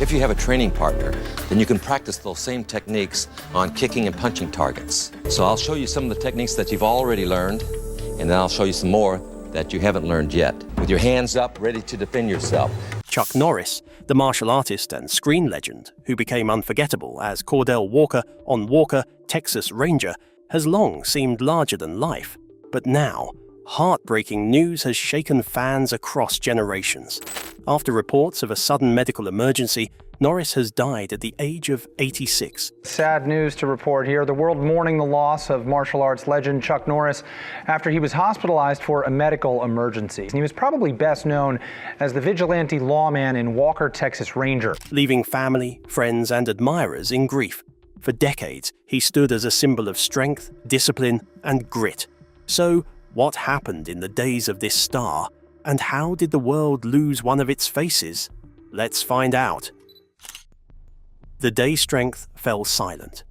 If you have a training partner, then you can practice those same techniques on kicking and punching targets. So I'll show you some of the techniques that you've already learned, and then I'll show you some more that you haven't learned yet. With your hands up, ready to defend yourself. Chuck Norris, the martial artist and screen legend who became unforgettable as Cordell Walker on Walker, Texas Ranger, has long seemed larger than life. But now, heartbreaking news has shaken fans across generations. After reports of a sudden medical emergency, Norris has died at the age of 86. Sad news to report here. The world mourning the loss of martial arts legend Chuck Norris after he was hospitalized for a medical emergency. He was probably best known as the vigilante lawman in Walker, Texas Ranger, leaving family, friends, and admirers in grief. For decades, he stood as a symbol of strength, discipline, and grit. So, what happened in the days of this star, and how did the world lose one of its faces? Let's find out. The day strength fell silent.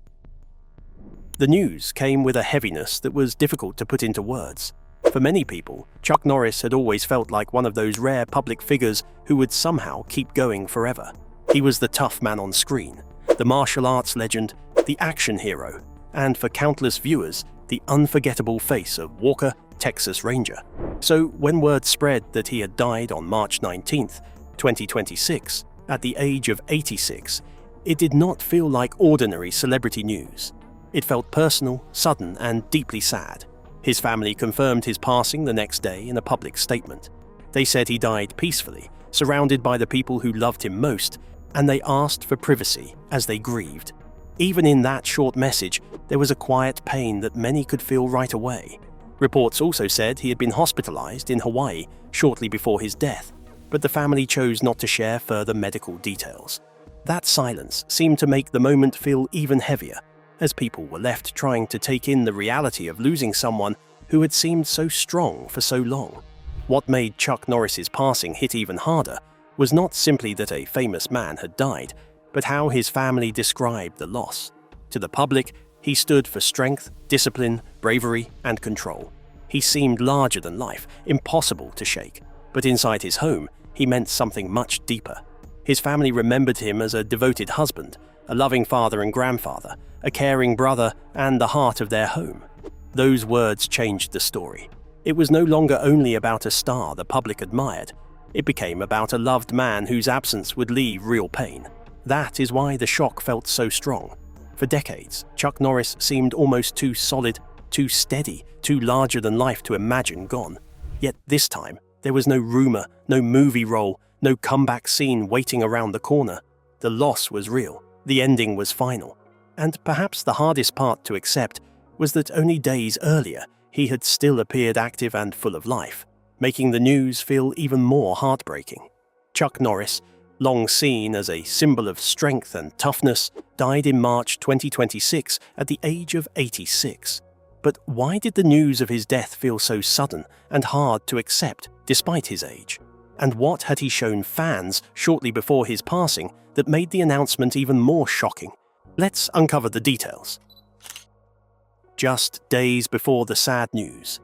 The news came with a heaviness that was difficult to put into words. For many people, Chuck Norris had always felt like one of those rare public figures who would somehow keep going forever. He was the tough man on screen, the martial arts legend, the action hero, and for countless viewers, the unforgettable face of Walker, Texas Ranger. So when word spread that he had died on March 19th, 2026, at the age of 86, it did not feel like ordinary celebrity news. It felt personal, sudden, and deeply sad. His family confirmed his passing the next day in a public statement. They said he died peacefully, surrounded by the people who loved him most, and they asked for privacy as they grieved. Even in that short message, there was a quiet pain that many could feel right away. Reports also said he had been hospitalized in Hawaii shortly before his death, but the family chose not to share further medical details. That silence seemed to make the moment feel even heavier, as people were left trying to take in the reality of losing someone who had seemed so strong for so long. What made Chuck Norris's passing hit even harder was not simply that a famous man had died, but how his family described the loss. To the public, he stood for strength, discipline, bravery, and control. He seemed larger than life, impossible to shake. But inside his home, he meant something much deeper. His family remembered him as a devoted husband, a loving father and grandfather, a caring brother, and the heart of their home. Those words changed the story. It was no longer only about a star the public admired. It became about a loved man whose absence would leave real pain. That is why the shock felt so strong. For decades, Chuck Norris seemed almost too solid, too steady, too larger than life to imagine gone. Yet this time, there was no rumor, no movie role, no comeback scene waiting around the corner. The loss was real. The ending was final. And perhaps the hardest part to accept was that only days earlier, he had still appeared active and full of life, making the news feel even more heartbreaking. Chuck Norris, long seen as a symbol of strength and toughness, died in March 2026 at the age of 86. But why did the news of his death feel so sudden and hard to accept despite his age? And what had he shown fans shortly before his passing that made the announcement even more shocking? Let's uncover the details. Just days before the sad news.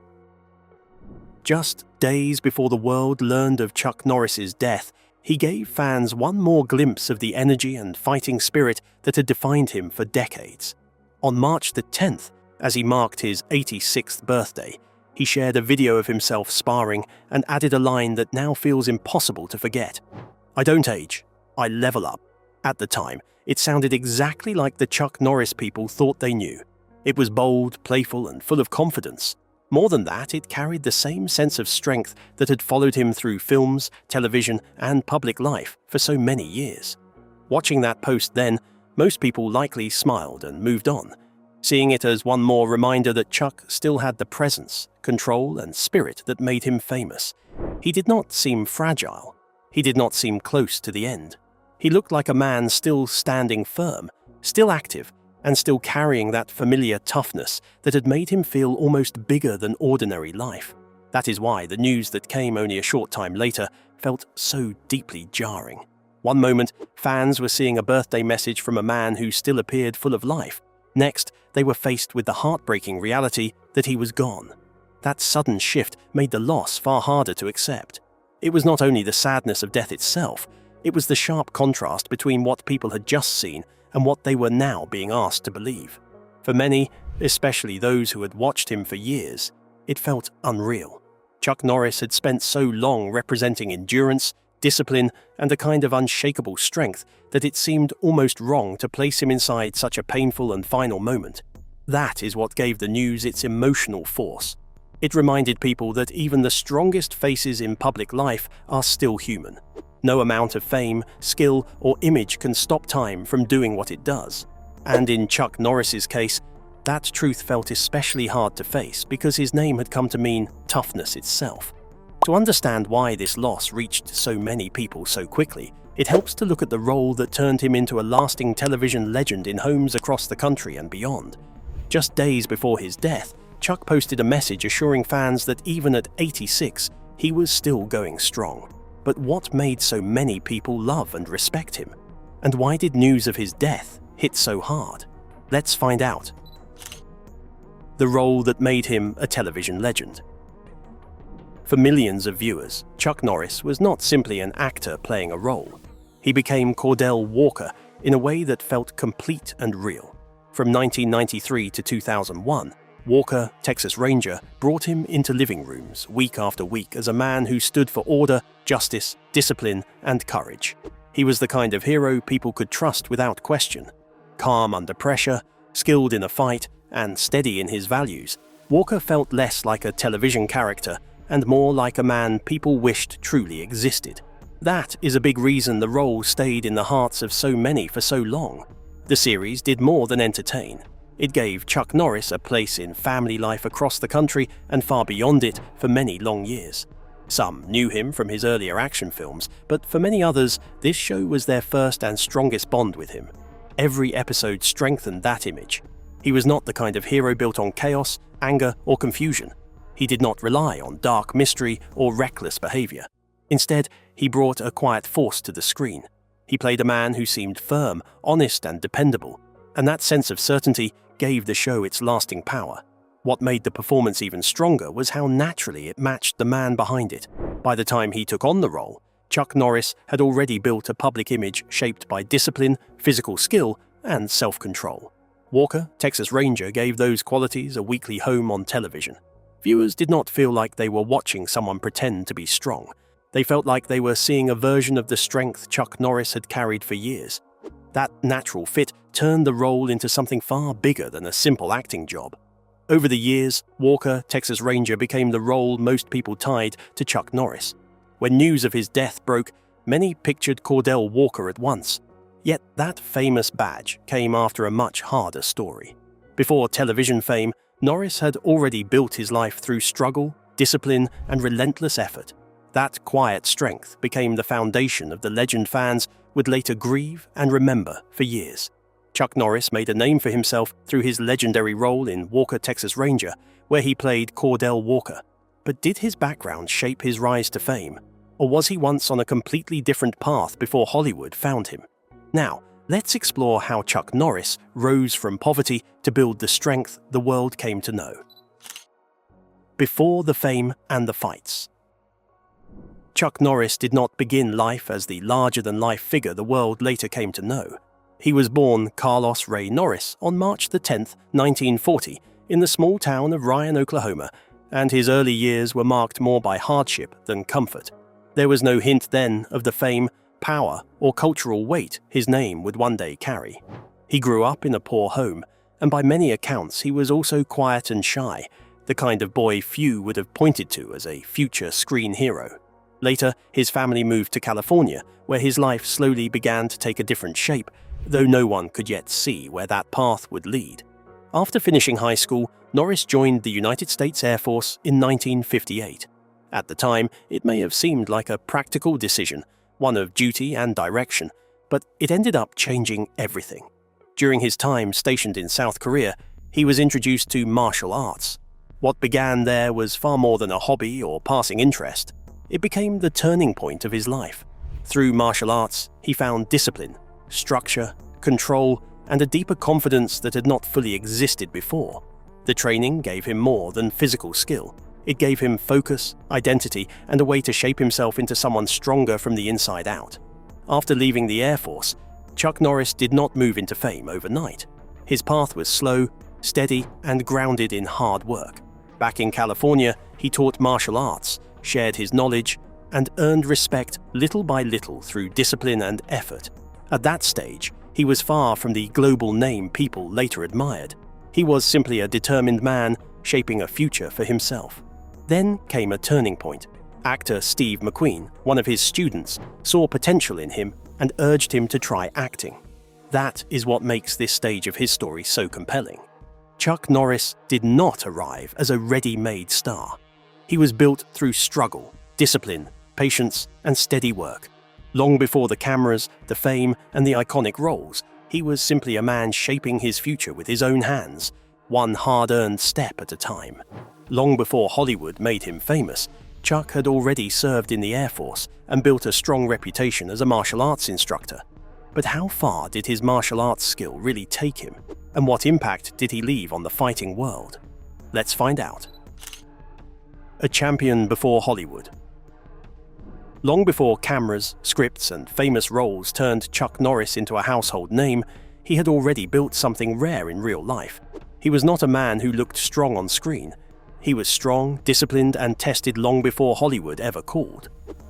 Just days before the world learned of Chuck Norris's death, he gave fans one more glimpse of the energy and fighting spirit that had defined him for decades. On March the 10th, as he marked his 86th birthday, he shared a video of himself sparring and added a line that now feels impossible to forget. "I don't age, I level up." At the time, it sounded exactly like the Chuck Norris people thought they knew. It was bold, playful, and full of confidence. More than that, it carried the same sense of strength that had followed him through films, television, and public life for so many years. Watching that post then, most people likely smiled and moved on, seeing it as one more reminder that Chuck still had the presence, control, and spirit that made him famous. He did not seem fragile. He did not seem close to the end. He looked like a man still standing firm, still active, and still carrying that familiar toughness that had made him feel almost bigger than ordinary life. That is why the news that came only a short time later felt so deeply jarring. One moment, fans were seeing a birthday message from a man who still appeared full of life. Next, they were faced with the heartbreaking reality that he was gone. That sudden shift made the loss far harder to accept. It was not only the sadness of death itself, It was the sharp contrast between what people had just seen and what they were now being asked to believe. For many, especially those who had watched him for years, it felt unreal. Chuck Norris had spent so long representing endurance, discipline, and a kind of unshakable strength that it seemed almost wrong to place him inside such a painful and final moment. That is what gave the news its emotional force. It reminded people that even the strongest faces in public life are still human. No amount of fame, skill, or image can stop time from doing what it does. And in Chuck Norris's case, that truth felt especially hard to face because his name had come to mean toughness itself. To understand why this loss reached so many people so quickly, it helps to look at the role that turned him into a lasting television legend in homes across the country and beyond. Just days before his death, Chuck posted a message assuring fans that even at 86, he was still going strong. But what made so many people love and respect him? And why did news of his death hit so hard? Let's find out. The role that made him a television legend. For millions of viewers, Chuck Norris was not simply an actor playing a role. He became Cordell Walker in a way that felt complete and real. From 1993 to 2001, Walker, Texas Ranger, brought him into living rooms week after week as a man who stood for order, justice, discipline, and courage. He was the kind of hero people could trust without question. Calm under pressure, skilled in a fight, and steady in his values, Walker felt less like a television character and more like a man people wished truly existed. That is a big reason the role stayed in the hearts of so many for so long. The series did more than entertain. It gave Chuck Norris a place in family life across the country and far beyond it for many long years. Some knew him from his earlier action films, but for many others, this show was their first and strongest bond with him. Every episode strengthened that image. He was not the kind of hero built on chaos, anger, or confusion. He did not rely on dark mystery or reckless behavior. Instead, he brought a quiet force to the screen. He played a man who seemed firm, honest, and dependable, and that sense of certainty gave the show its lasting power. What made the performance even stronger was how naturally it matched the man behind it. By the time he took on the role, Chuck Norris had already built a public image shaped by discipline, physical skill, and self-control. Walker, Texas Ranger, gave those qualities a weekly home on television. Viewers did not feel like they were watching someone pretend to be strong. They felt like they were seeing a version of the strength Chuck Norris had carried for years. That natural fit turned the role into something far bigger than a simple acting job. Over the years, Walker, Texas Ranger became the role most people tied to Chuck Norris. When news of his death broke, many pictured Cordell Walker at once. Yet that famous badge came after a much harder story. Before television fame, Norris had already built his life through struggle, discipline, and relentless effort. That quiet strength became the foundation of the legend fans would later grieve and remember for years. Chuck Norris made a name for himself through his legendary role in Walker, Texas Ranger, where he played Cordell Walker. But did his background shape his rise to fame? Or was he once on a completely different path before Hollywood found him? Now, let's explore how Chuck Norris rose from poverty to build the strength the world came to know. Before the fame and the fights. Chuck Norris did not begin life as the larger-than-life figure the world later came to know. He was born Carlos Ray Norris on March 10, 1940, in the small town of Ryan, Oklahoma, and his early years were marked more by hardship than comfort. There was no hint then of the fame, power, or cultural weight his name would one day carry. He grew up in a poor home, and by many accounts he was also quiet and shy, the kind of boy few would have pointed to as a future screen hero. Later, his family moved to California, where his life slowly began to take a different shape, though no one could yet see where that path would lead. After finishing high school, Norris joined the United States Air Force in 1958. At the time, it may have seemed like a practical decision, one of duty and direction, but it ended up changing everything. During his time stationed in South Korea, he was introduced to martial arts. What began there was far more than a hobby or passing interest. It became the turning point of his life. Through martial arts, he found discipline, structure, control, and a deeper confidence that had not fully existed before. The training gave him more than physical skill. It gave him focus, identity, and a way to shape himself into someone stronger from the inside out. After leaving the Air Force, Chuck Norris did not move into fame overnight. His path was slow, steady, and grounded in hard work. Back in California, he taught martial arts, shared his knowledge, and earned respect little by little through discipline and effort. At that stage, he was far from the global name people later admired. He was simply a determined man shaping a future for himself. Then came a turning point. Actor Steve McQueen, one of his students, saw potential in him and urged him to try acting. That is what makes this stage of his story so compelling. Chuck Norris did not arrive as a ready-made star. He was built through struggle, discipline, patience, and steady work. Long before the cameras, the fame, and the iconic roles, he was simply a man shaping his future with his own hands, one hard-earned step at a time. Long before Hollywood made him famous, Chuck had already served in the Air Force and built a strong reputation as a martial arts instructor. But how far did his martial arts skill really take him? And what impact did he leave on the fighting world? Let's find out. A champion before Hollywood. Long before cameras, scripts, and famous roles turned Chuck Norris into a household name, he had already built something rare in real life. He was not a man who looked strong on screen. He was strong, disciplined, and tested long before Hollywood ever called.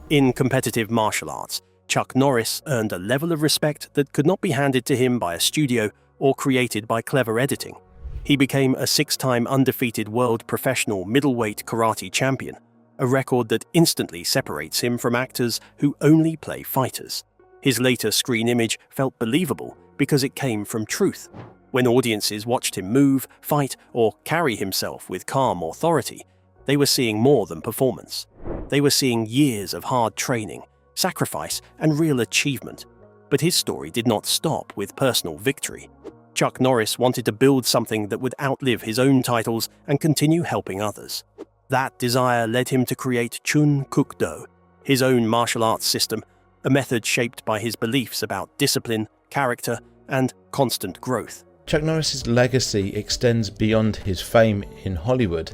In competitive martial arts, Chuck Norris earned a level of respect that could not be handed to him by a studio or created by clever editing. He became a 6-time undefeated world professional middleweight karate champion, a record that instantly separates him from actors who only play fighters. His later screen image felt believable because it came from truth. When audiences watched him move, fight, or carry himself with calm authority, they were seeing more than performance. They were seeing years of hard training, sacrifice, and real achievement. But his story did not stop with personal victory. Chuck Norris wanted to build something that would outlive his own titles and continue helping others. That desire led him to create Chun Kuk Do, his own martial arts system, a method shaped by his beliefs about discipline, character, and constant growth. Chuck Norris's legacy extends beyond his fame in Hollywood.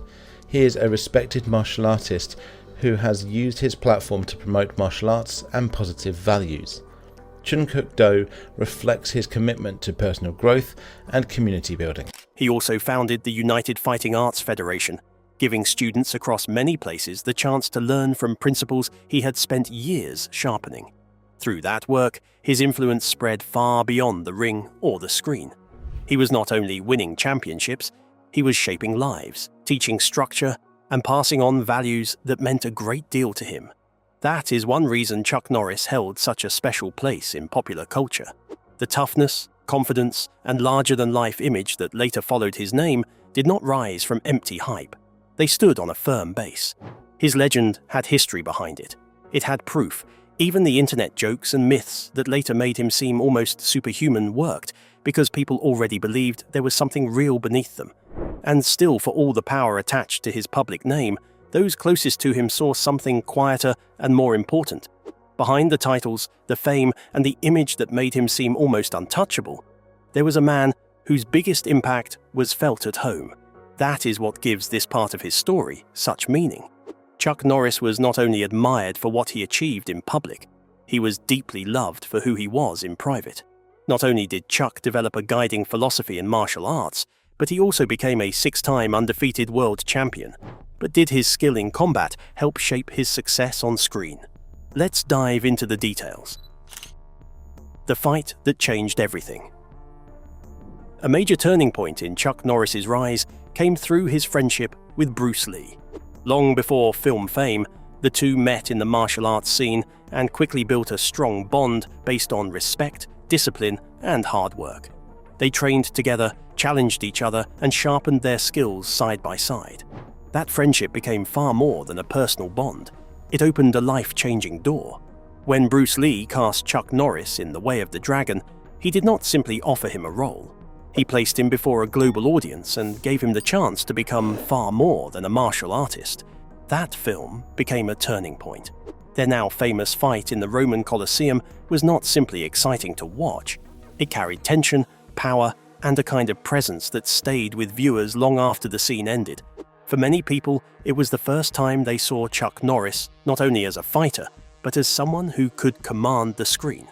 He is a respected martial artist who has used his platform to promote martial arts and positive values. Chun Kuk Do reflects his commitment to personal growth and community building. He also founded the United Fighting Arts Federation, giving students across many places the chance to learn from principles he had spent years sharpening. Through that work, his influence spread far beyond the ring or the screen. He was not only winning championships, he was shaping lives, teaching structure, and passing on values that meant a great deal to him. That is one reason Chuck Norris held such a special place in popular culture. The toughness, confidence, and larger-than-life image that later followed his name did not rise from empty hype. They stood on a firm base. His legend had history behind it. It had proof. Even the internet jokes and myths that later made him seem almost superhuman worked because people already believed there was something real beneath them. And still, for all the power attached to his public name, those closest to him saw something quieter and more important. Behind the titles, the fame, and the image that made him seem almost untouchable, there was a man whose biggest impact was felt at home. That is what gives this part of his story such meaning. Chuck Norris was not only admired for what he achieved in public, he was deeply loved for who he was in private. Not only did Chuck develop a guiding philosophy in martial arts, but he also became a 6-time undefeated world champion. But did his skill in combat help shape his success on screen? Let's dive into the details. The fight that changed everything. A major turning point in Chuck Norris's rise came through his friendship with Bruce Lee. Long before film fame, the two met in the martial arts scene and quickly built a strong bond based on respect, discipline, and hard work. They trained together, challenged each other, and sharpened their skills side by side. That friendship became far more than a personal bond. It opened a life-changing door. When Bruce Lee cast Chuck Norris in The Way of the Dragon, he did not simply offer him a role. He placed him before a global audience and gave him the chance to become far more than a martial artist. That film became a turning point. Their now famous fight in the Roman Colosseum was not simply exciting to watch. It carried tension, power, and a kind of presence that stayed with viewers long after the scene ended. For many people, it was the first time they saw Chuck Norris not only as a fighter, but as someone who could command the screen.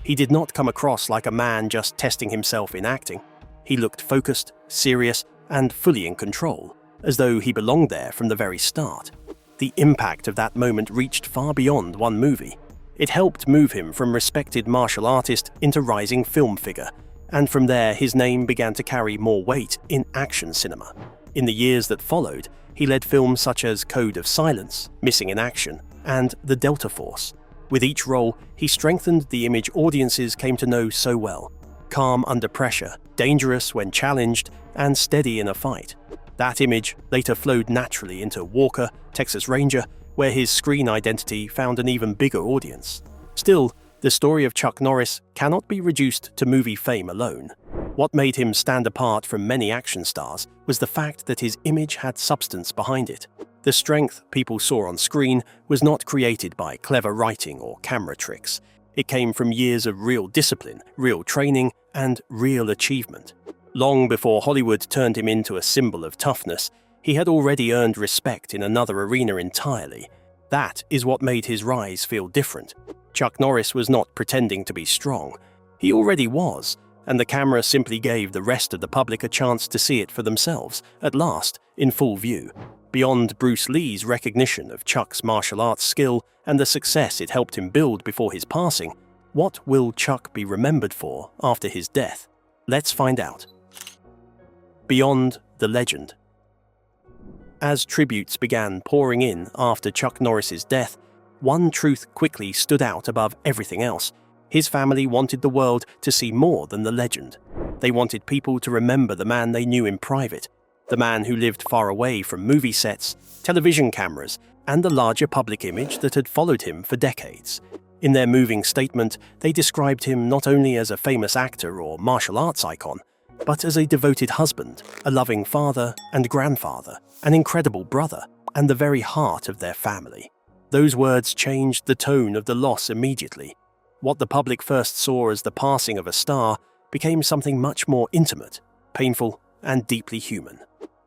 He did not come across like a man just testing himself in acting. He looked focused, serious, and fully in control, as though he belonged there from the very start. The impact of that moment reached far beyond one movie. It helped move him from respected martial artist into rising film figure, and from there his name began to carry more weight in action cinema. In the years that followed, he led films such as Code of Silence, Missing in Action, and The Delta Force. With each role, he strengthened the image audiences came to know so well. Calm under pressure, dangerous when challenged, and steady in a fight. That image later flowed naturally into Walker, Texas Ranger, where his screen identity found an even bigger audience. Still, the story of Chuck Norris cannot be reduced to movie fame alone. What made him stand apart from many action stars was the fact that his image had substance behind it. The strength people saw on screen was not created by clever writing or camera tricks. It came from years of real discipline, real training, and real achievement. Long before Hollywood turned him into a symbol of toughness, he had already earned respect in another arena entirely. That is what made his rise feel different. Chuck Norris was not pretending to be strong. He already was, and the camera simply gave the rest of the public a chance to see it for themselves, at last, in full view. Beyond Bruce Lee's recognition of Chuck's martial arts skill and the success it helped him build before his passing, what will Chuck be remembered for after his death? Let's find out. Beyond the legend. As tributes began pouring in after Chuck Norris's death, one truth quickly stood out above everything else. His family wanted the world to see more than the legend. They wanted people to remember the man they knew in private, the man who lived far away from movie sets, television cameras, and the larger public image that had followed him for decades. In their moving statement, they described him not only as a famous actor or martial arts icon, but as a devoted husband, a loving father and grandfather, an incredible brother, and the very heart of their family. Those words changed the tone of the loss immediately. What the public first saw as the passing of a star became something much more intimate, painful, and deeply human.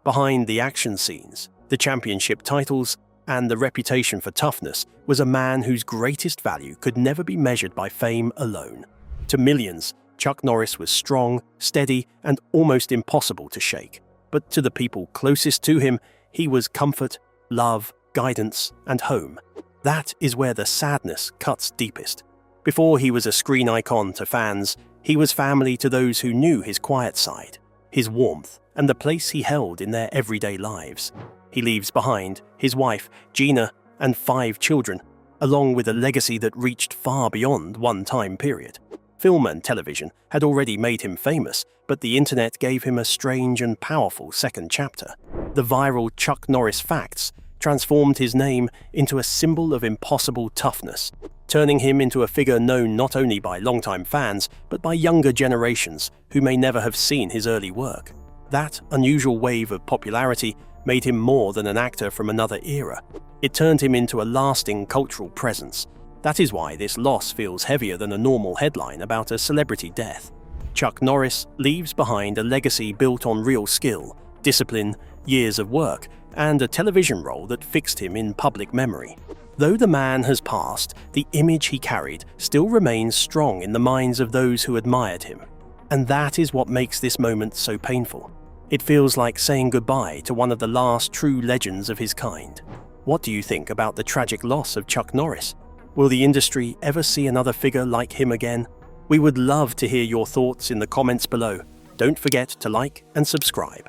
Behind the action scenes, the championship titles, and the reputation for toughness was a man whose greatest value could never be measured by fame alone. To millions, Chuck Norris was strong, steady, and almost impossible to shake. But to the people closest to him, he was comfort, love, guidance, and home. That is where the sadness cuts deepest. Before he was a screen icon to fans, he was family to those who knew his quiet side, his warmth, and the place he held in their everyday lives. He leaves behind his wife, Gina, and 5 children, along with a legacy that reached far beyond one time period. Film and television had already made him famous, but the internet gave him a strange and powerful second chapter. The viral Chuck Norris facts transformed his name into a symbol of impossible toughness, turning him into a figure known not only by longtime fans, but by younger generations who may never have seen his early work. That unusual wave of popularity made him more than an actor from another era. It turned him into a lasting cultural presence. That is why this loss feels heavier than a normal headline about a celebrity death. Chuck Norris leaves behind a legacy built on real skill, discipline, years of work, and a television role that fixed him in public memory. Though the man has passed, the image he carried still remains strong in the minds of those who admired him. And that is what makes this moment so painful. It feels like saying goodbye to one of the last true legends of his kind. What do you think about the tragic loss of Chuck Norris? Will the industry ever see another figure like him again? We would love to hear your thoughts in the comments below. Don't forget to like and subscribe.